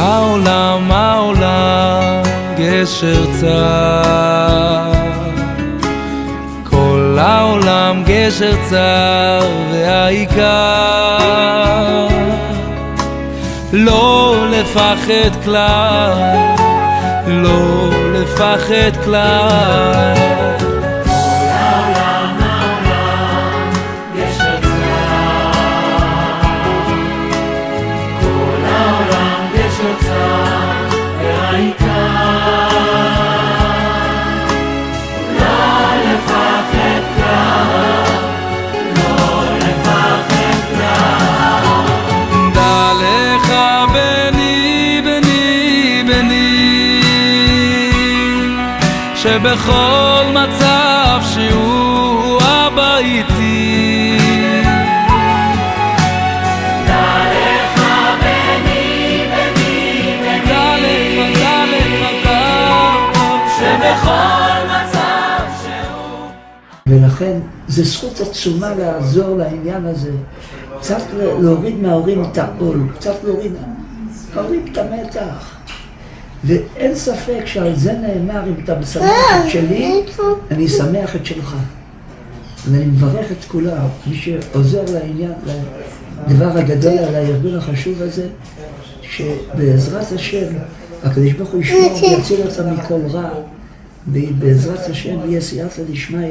העולם, העולם, גשר צר, כל העולם גשר צר, והעיקר לא לפחד כלל, לא לפחד כלל. שבכל מצב שהוא אבא איתי, דע לך בני, בני, בני, דע לך שבכל מצב שהוא. ולכן זה זכות עצומה לעזור לעניין הזה, קצת להוריד מההורים את העול, קצת להוריד את המתח. ואין ספק שעל זה נאמר, אם אתה משמח את שלי, אני אשמח את שלך. ואני מברך את כולם, מי שעוזר לעניין, לדבר הגדול על הארגון החשוב הזה, שבעזרת השם, הקדוש ברוך הוא ישמור ויציל אותם מכל רע, ובעזרת השם יהיה סייעתא דשמיא.